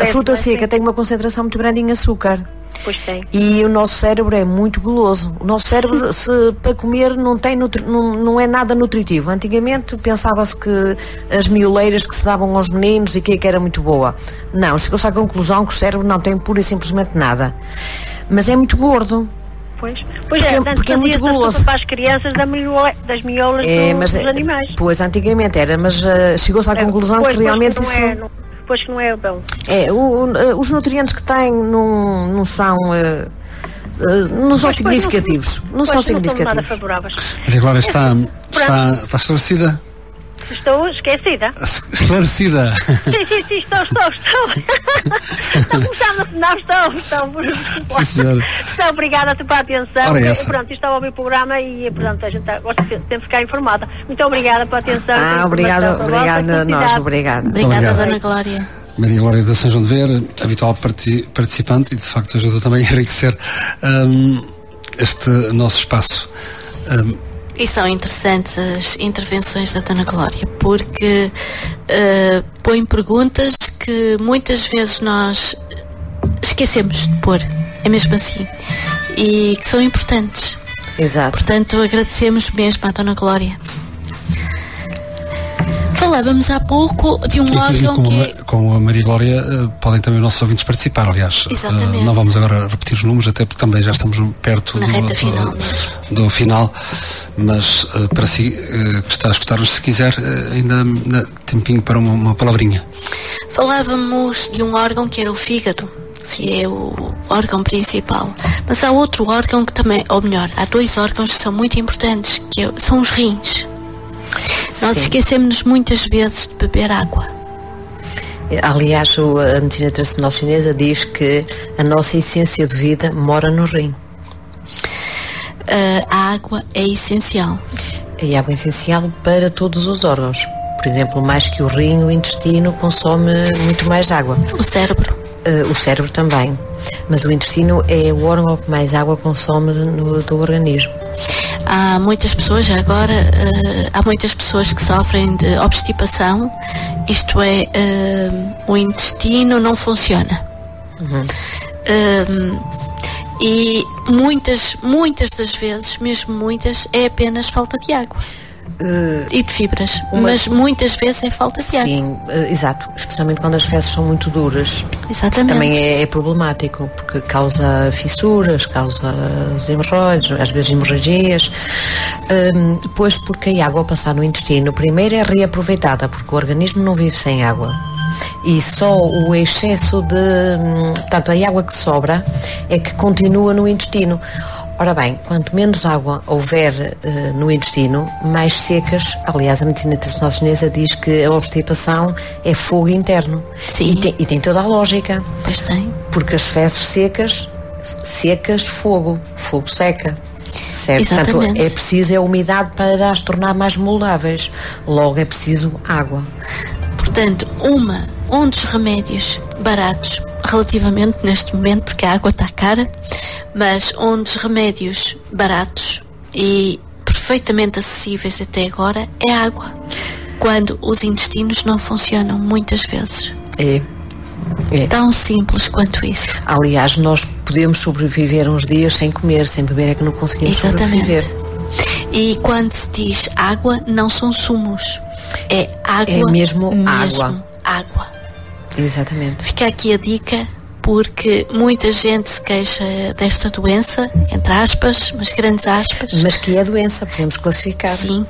fruta seca tem uma concentração muito grande em açúcar. Pois tem. E o nosso cérebro é muito guloso. O nosso cérebro, para comer, não é nada nutritivo. Antigamente pensava-se que as mioleiras que se davam aos meninos e que era muito boa. Não, chegou-se à conclusão que o cérebro não tem pura e simplesmente nada. Mas é muito gordo. Pois porque é muito guloso. Para as crianças das miolas dos animais. Pois, antigamente era, mas chegou-se à conclusão que realmente Pois que não é bom. Os nutrientes que têm não são significativos. Não são significativos. Nada favoráveis. Maria Glória, está esclarecida? Estou esquecida. Esclarecida. Sim, estou. Estou. Sim, senhora. Estou obrigada pela atenção. Pronto, estou a ouvir o programa e pronto, a gente gosta de sempre ficar informada. Muito obrigada pela atenção. Obrigada a nós. Obrigada, Dona Glória. Maria Glória da São João de Ver, habitual participante, e de facto ajuda também a enriquecer este nosso espaço. E são interessantes as intervenções da Dona Glória, porque põe perguntas que muitas vezes nós esquecemos de pôr, é mesmo assim, e que são importantes. Exato. Portanto, agradecemos mesmo à Dona Glória. Falávamos há pouco de um órgão com a Maria Glória podem também os nossos ouvintes participar, aliás. Exatamente. Não vamos agora repetir os números, até porque também já estamos perto do final, mas para si que está a escutar-nos, se quiser, ainda dá tempinho para uma palavrinha. Falávamos de um órgão que era o fígado, que é o órgão principal, mas há outro órgão que também, ou melhor, há 2 órgãos que são muito importantes, que são os rins. Nós esquecemos-nos muitas vezes de beber água. Aliás, a medicina tradicional chinesa diz que a nossa essência de vida mora no rim. A água é essencial. A água é essencial para todos os órgãos. Por exemplo, mais que o rim, o intestino consome muito mais água. O cérebro. O cérebro também. Mas o intestino é o órgão que mais água consome do organismo. Há muitas pessoas, agora, há muitas pessoas que sofrem de obstipação, isto é, o intestino não funciona. E muitas das vezes, mesmo muitas, é apenas falta de água. E de fibras, mas muitas vezes é falta de água. Sim, exato, especialmente quando as fezes são muito duras. Exatamente. Também é problemático, porque causa fissuras, causa hemorroides, às vezes hemorragias. Depois, porque a água ao passar no intestino, primeiro é reaproveitada, porque o organismo não vive sem água. E só o excesso portanto, a água que sobra é que continua no intestino. Ora bem, quanto menos água houver no intestino, mais secas. Aliás, a medicina tradicional chinesa diz que a obstipação é fogo interno. Sim. E tem toda a lógica. Pois tem. Porque as fezes secas, fogo seca. Certo? Exatamente. Portanto, é preciso umidade para as tornar mais moldáveis. Logo é preciso água. Portanto, um dos remédios baratos, relativamente neste momento, porque a água está cara, mas um dos remédios baratos e perfeitamente acessíveis até agora é a água, quando os intestinos não funcionam muitas vezes. É. Tão simples quanto isso. Aliás, nós podemos sobreviver uns dias sem comer, sem beber é que não conseguimos sobreviver. E quando se diz água, não são sumos. É água. É mesmo água. Água. Exatamente. Fica aqui a dica, porque muita gente se queixa desta doença, entre aspas, mas grandes aspas. Mas que é doença, podemos classificar. Sim.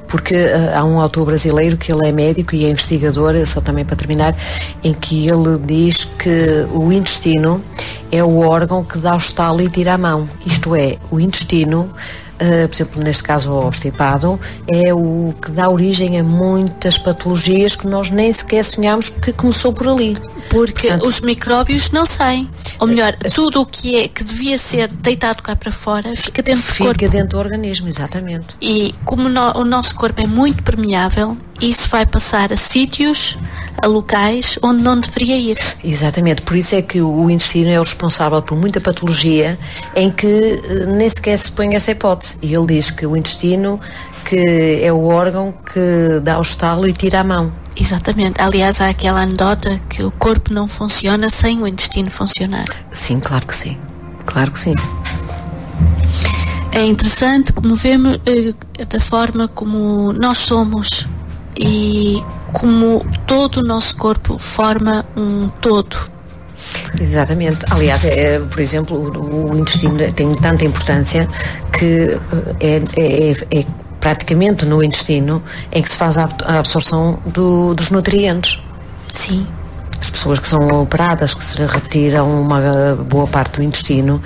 Porque há um autor brasileiro que ele é médico e é investigador, só também para terminar, em que ele diz que o intestino é o órgão que dá o estalo e tira a mão. Isto é, o intestino, por exemplo, neste caso o obstipado, é o que dá origem a muitas patologias que nós nem sequer sonhámos que começou por ali. Porque os micróbios não saem. Ou melhor, tudo o que devia ser deitado cá para fora fica dentro do corpo. Fica dentro do organismo, exatamente. E como o nosso corpo é muito permeável, isso vai passar a sítios, a locais onde não deveria ir. Exatamente, por isso é que o intestino é o responsável por muita patologia em que nem sequer se põe essa hipótese. E ele diz que o intestino que é o órgão que dá o estalo e tira a mão. Exatamente. Aliás, há aquela anedota que o corpo não funciona sem o intestino funcionar. Sim, claro que sim. Claro que sim. É interessante como vemos da forma como nós somos e como todo o nosso corpo forma um todo. Exatamente. Aliás, por exemplo, o intestino tem tanta importância que é praticamente no intestino em que se faz a absorção dos nutrientes. Sim. As pessoas que são operadas, que se retiram uma boa parte do intestino,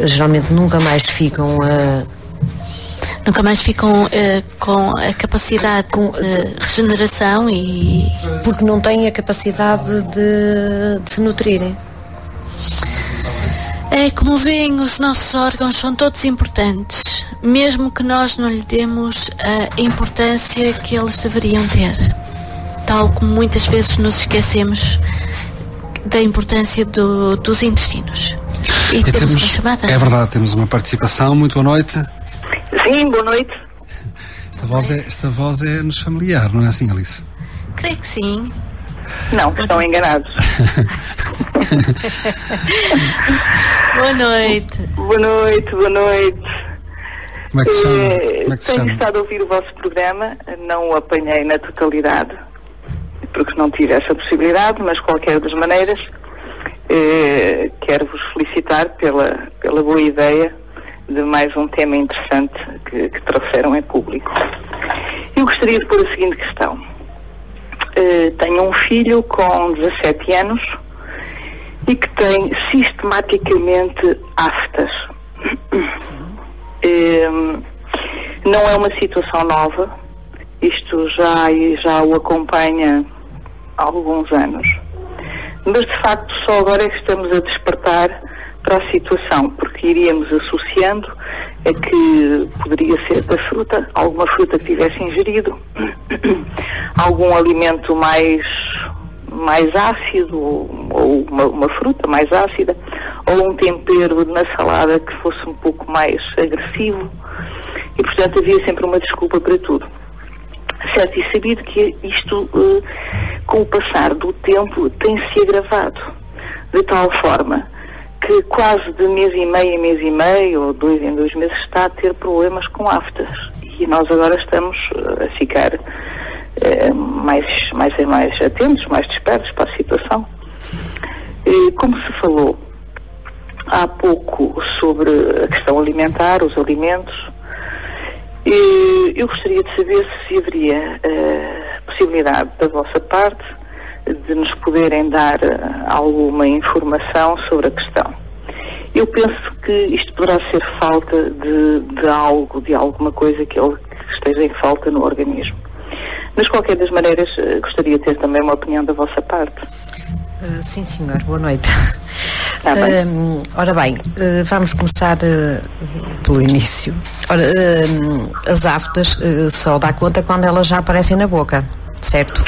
geralmente nunca mais ficam com a capacidade de regeneração e... Porque não têm a capacidade de se nutrirem. Como veem, os nossos órgãos são todos importantes, mesmo que nós não lhe demos a importância que eles deveriam ter. Tal como muitas vezes nos esquecemos da importância dos intestinos. E temos uma chamada. É verdade, temos uma participação. Muito boa noite. Sim, boa noite. Esta voz é-nos familiar, não é assim, Alice? Creio que sim. Não, estão enganados. Boa noite. Boa noite. Como é que se chama? Tenho estado a ouvir o vosso programa, não o apanhei na totalidade, porque não tive essa possibilidade, mas qualquer das maneiras, quero-vos felicitar pela boa ideia de mais um tema interessante que trouxeram em público. Eu gostaria de pôr a seguinte questão. Tenho um filho com 17 anos e que tem sistematicamente aftas. Não é uma situação nova, isto já o acompanha há alguns anos, mas de facto só agora é que estamos a despertar para a situação, porque iríamos associando a que poderia ser da fruta, alguma fruta que tivesse ingerido, algum alimento mais ácido, ou uma fruta mais ácida, ou um tempero na salada que fosse um pouco mais agressivo, E, portanto, havia sempre uma desculpa para tudo. Certo, e sabido que isto, com o passar do tempo, tem-se agravado, de tal forma que quase de mês e meio, ou 2 em 2 meses, está a ter problemas com aftas. E nós agora estamos a ficar mais atentos, mais despertos para a situação. Como se falou há pouco sobre a questão alimentar, os alimentos, eu gostaria de saber se haveria possibilidade da vossa parte de nos poderem dar alguma informação sobre a questão. Eu penso que isto poderá ser falta de algo, de alguma coisa que esteja em falta no organismo. Mas, de qualquer das maneiras, gostaria de ter também uma opinião da vossa parte. Sim, senhor. Boa noite. Ora bem, vamos começar pelo início. As aftas só dá conta quando elas já aparecem na boca, certo?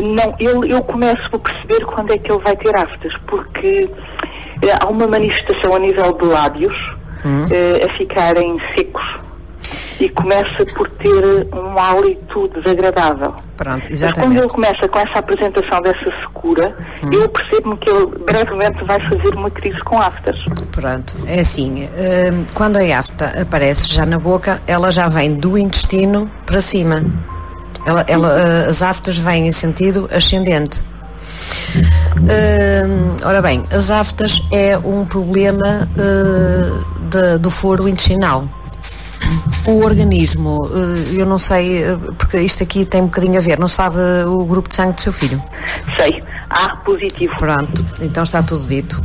Não, eu começo a perceber quando é que ele vai ter aftas, porque há uma manifestação a nível de lábios a ficarem secos e começa por ter um hálito desagradável. Pronto, exatamente. Mas quando ele começa com essa apresentação dessa secura, eu percebo-me que ele brevemente vai fazer uma crise com aftas. Pronto, é assim, quando a afta aparece já na boca, ela já vem do intestino para cima. As aftas vêm em sentido ascendente. Ora bem, as aftas é um problema do foro intestinal. O organismo, eu não sei, porque isto aqui tem um bocadinho a ver, não sabe o grupo de sangue do seu filho? Sei, A positivo. Pronto, então está tudo dito.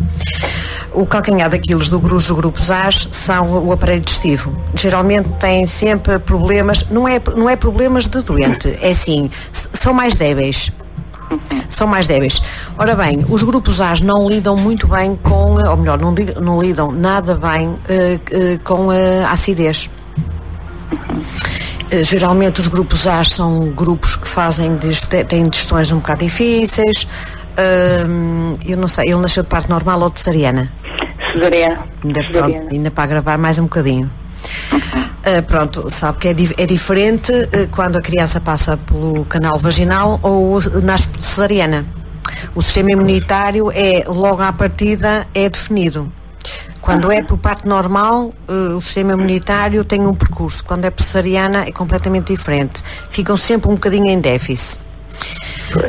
O calcanhar daqueles dos grupos A são o aparelho digestivo. Geralmente têm sempre problemas, não é problemas de doente, é assim, são mais débeis. São mais débeis. Ora bem, os grupos A não lidam muito bem com, ou melhor, não lidam nada bem com a acidez. Geralmente os grupos A são grupos que têm digestões um bocado difíceis. Eu não sei, ele nasceu de parto normal ou de cesariana? Cesariana. Ainda para agravar mais um bocadinho. Pronto, sabe que é diferente quando a criança passa pelo canal vaginal ou nasce cesariana. O sistema imunitário logo à partida é definido. Quando é por parto normal, o sistema imunitário tem um percurso. Quando é por cesariana é completamente diferente. Ficam sempre um bocadinho em déficit.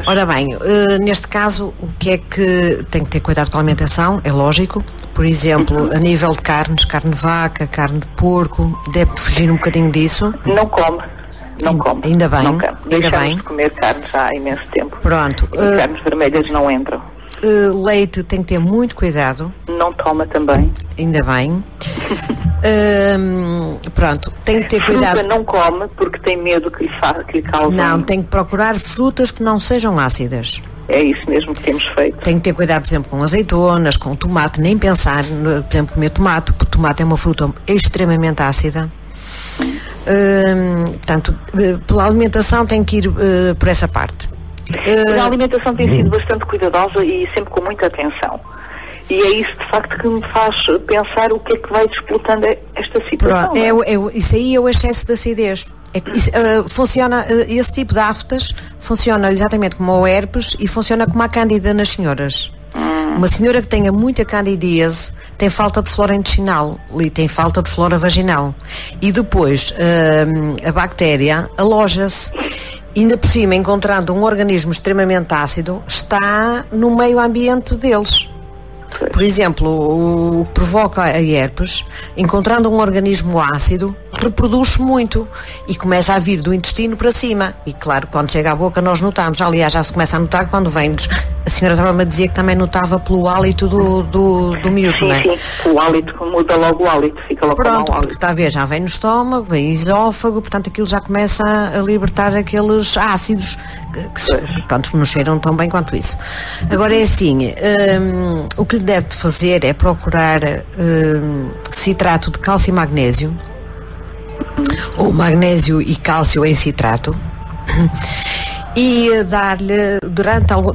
Ora bem, neste caso, o que é que tem que ter cuidado com a alimentação? É lógico. Por exemplo, a nível de carnes, carne de vaca, carne de porco, deve fugir um bocadinho disso. Não come. Ainda bem. Deixamos de comer carne já há imenso tempo. Pronto. E carnes vermelhas não entram. Leite tem que ter muito cuidado. Não toma também. Ainda bem. Pronto, tem que ter cuidado. Fruta não come porque tem medo que lhe cause. Não, tem que procurar frutas que não sejam ácidas. É isso mesmo que temos feito. Tem que ter cuidado, por exemplo, com azeitonas, com tomate, nem pensar, por exemplo, comer tomate, porque tomate é uma fruta extremamente ácida. Portanto, pela alimentação tem que ir por essa parte. A alimentação tem sido bastante cuidadosa e sempre com muita atenção. E é isso, de facto, que me faz pensar o que é que vai disputando esta situação. Isso aí é o excesso de acidez. Esse tipo de aftas funciona exatamente como o herpes e funciona como a cândida nas senhoras. Uma senhora que tenha muita candidíase tem falta de flora intestinal e tem falta de flora vaginal. E depois a bactéria aloja-se. Ainda por cima, encontrando um organismo extremamente ácido, está no meio ambiente deles. Por exemplo, o que provoca a herpes, encontrando um organismo ácido, reproduz-se muito e começa a vir do intestino para cima. E claro, quando chega à boca nós notamos. Aliás, já se começa a notar quando vem. A senhora estava-me a dizer que também notava pelo hálito do miúdo, sim, não é? Sim, o hálito, muda logo o hálito, fica logo. Pronto, porque está a ver, já vem no estômago, vem esófago, portanto aquilo já começa a libertar aqueles ácidos que não cheiram tão bem quanto isso. Agora é assim, o que lhe deve fazer é procurar citrato de cálcio e magnésio, ou magnésio e cálcio em citrato, e dar-lhe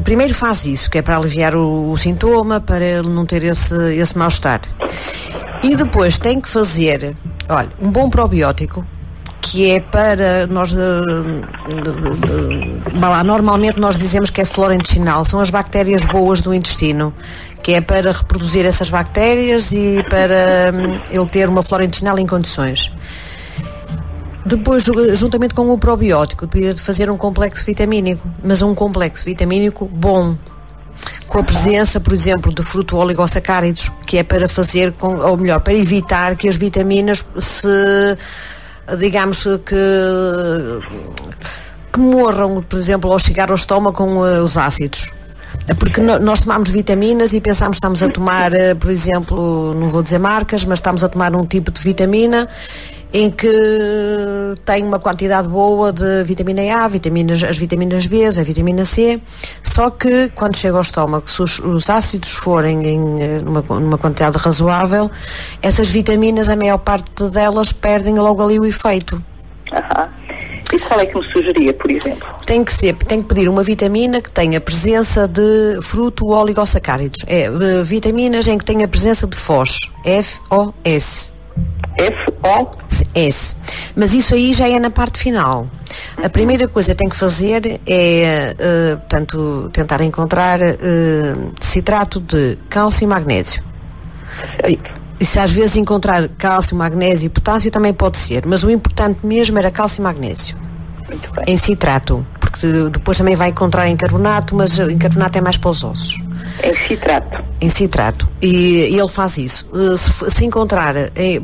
primeiro faz isso, que é para aliviar o sintoma, para ele não ter esse mal-estar. E depois tem que fazer Olha, um bom probiótico, que é para nós, normalmente nós dizemos que é flora intestinal, são as bactérias boas do intestino, que é para reproduzir essas bactérias e para ele ter uma flora intestinal em condições. Depois, juntamente com o probiótico, devia fazer um complexo vitamínico, mas um complexo vitamínico bom, com a presença, por exemplo, de fruto-oligosacáridos, que é para fazer, ou melhor, para evitar que as vitaminas digamos que morram, por exemplo, ao chegar ao estômago com os ácidos. Porque nós tomamos vitaminas e pensamos que estamos a tomar, por exemplo, não vou dizer marcas, mas estamos a tomar um tipo de vitamina em que tem uma quantidade boa de vitamina A, as vitaminas B, a vitamina C, só que quando chega ao estômago, se os ácidos forem numa quantidade razoável, essas vitaminas, a maior parte delas, perdem logo ali o efeito. E qual é que me sugeria, por exemplo? Tem que pedir uma vitamina que tenha presença de fruto-oligosacáridos. Vitaminas em que tenha presença de FOS. F-O-S. F-O-S. Mas isso aí já é na parte final. A primeira coisa que tem que fazer é, portanto, tentar encontrar citrato de cálcio e magnésio. E se às vezes encontrar cálcio, magnésio e potássio também pode ser, mas o importante mesmo era cálcio e magnésio. Muito bem. Em citrato, porque depois também vai encontrar em carbonato, mas em carbonato é mais para os ossos. Em citrato. Em citrato. E ele faz isso. Se encontrar,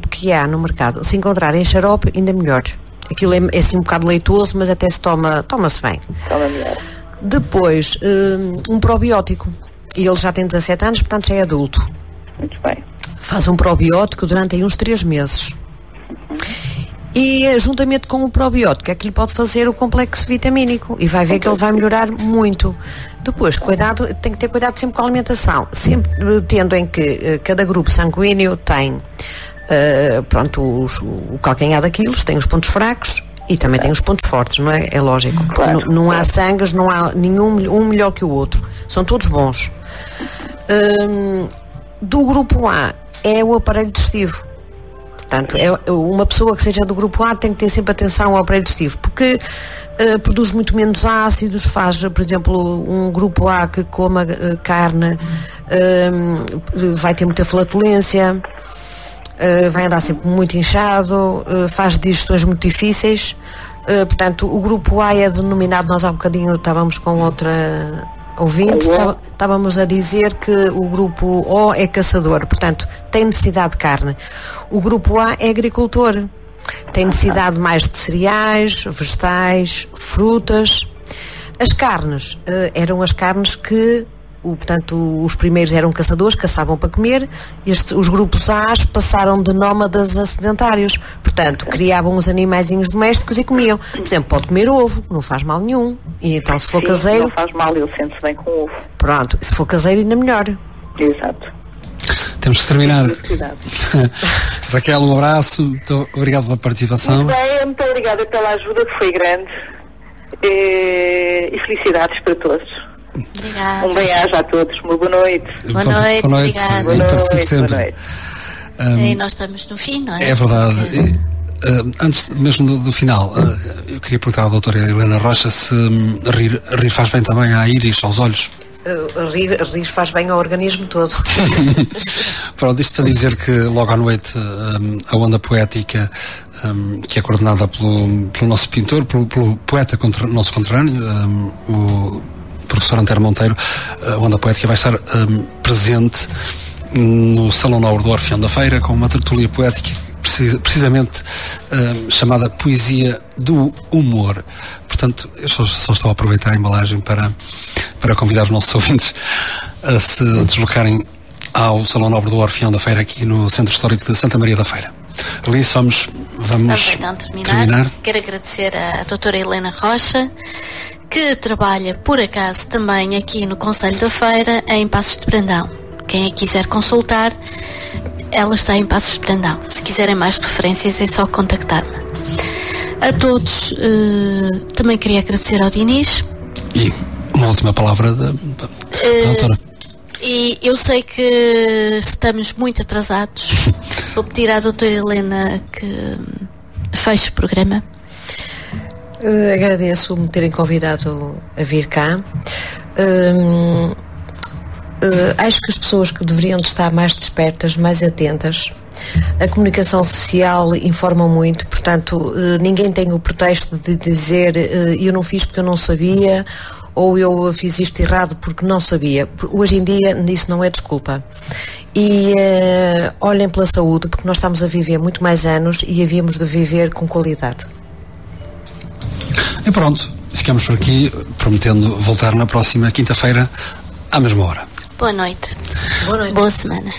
porque há no mercado, se encontrar em xarope, ainda melhor. Aquilo é assim um bocado leitoso, mas até se toma-se bem. Toma melhor. Depois, um probiótico. E ele já tem 17 anos, portanto já é adulto. Muito bem. Faz um probiótico durante aí uns 3 meses. E juntamente com o probiótico é que lhe pode fazer o complexo vitamínico e vai ver que ele vai melhorar muito. Depois, tem que ter cuidado sempre com a alimentação, sempre tendo em que cada grupo sanguíneo tem o calcanhar daqueles, tem os pontos fracos e também tem os pontos fortes, não é? É lógico. Claro. Não há sangues, não há nenhum melhor que o outro. São todos bons. Do grupo A é o aparelho digestivo. Portanto, uma pessoa que seja do grupo A tem que ter sempre atenção ao aparelho digestivo, porque produz muito menos ácidos, faz, por exemplo, um grupo A que coma carne, vai ter muita flatulência, vai andar sempre muito inchado, faz digestões muito difíceis. Portanto, o grupo A é denominado, nós há bocadinho estávamos com outra ouvinte, estávamos a dizer que o grupo O é caçador, portanto tem necessidade de carne. O grupo A é agricultor, tem necessidade mais de cereais, vegetais, frutas. As carnes eram as carnes que portanto, os primeiros eram caçadores, caçavam para comer. Os grupos A passaram de nómadas a sedentários. Portanto, criavam os animaizinhos domésticos e comiam. Por exemplo, pode comer ovo, não faz mal nenhum. E então, se for caseiro... não faz mal, ele sente-se bem com ovo. Pronto, se for caseiro ainda melhor. Exato. Temos que terminar. Raquel, um abraço. Muito obrigado pela participação. Muito bem, muito obrigada pela ajuda, que foi grande. E felicidades para todos. Obrigada. Um bem-aja a todos. Uma boa noite. Boa noite, obrigada. Boa noite. E nós estamos no fim, não é? É verdade. Antes mesmo do final, eu queria perguntar à doutora Helena Rocha se rir faz bem também à íris, aos olhos. Rir faz bem ao organismo todo. Pronto, isto para dizer que logo à noite a onda poética, que é coordenada pelo nosso pintor, pelo poeta nosso conterrâneo, o professor Antero Monteiro, a onda poética vai estar presente no Salão Nobre do Orfeão da Feira com uma tertúlia poética precisamente chamada Poesia do Humor. Portanto, eu só estou a aproveitar a embalagem para convidar os nossos ouvintes a se deslocarem ao Salão Nobre do Orfeão da Feira aqui no Centro Histórico de Santa Maria da Feira. Alice, vamos então terminar. Quero agradecer à doutora Helena Rocha, que trabalha, por acaso, também aqui no Concelho da Feira, em Passos de Brandão. Quem a quiser consultar, ela está em Passos de Brandão. Se quiserem mais referências, é só contactar-me. A todos, também queria agradecer ao Dinis. E uma última palavra da autora. E eu sei que estamos muito atrasados, Vou pedir à doutora Helena que feche o programa. Agradeço-me terem convidado a vir cá. Acho que as pessoas que deveriam estar mais despertas, mais atentas. A comunicação social informa muito, portanto, ninguém tem o pretexto de dizer eu não fiz porque eu não sabia, ou eu fiz isto errado porque não sabia. Hoje em dia isso não é desculpa. E olhem pela saúde, porque nós estamos a viver muito mais anos e havíamos de viver com qualidade. E pronto, ficamos por aqui, prometendo voltar na próxima quinta-feira à mesma hora. Boa noite. Boa noite. Boa semana.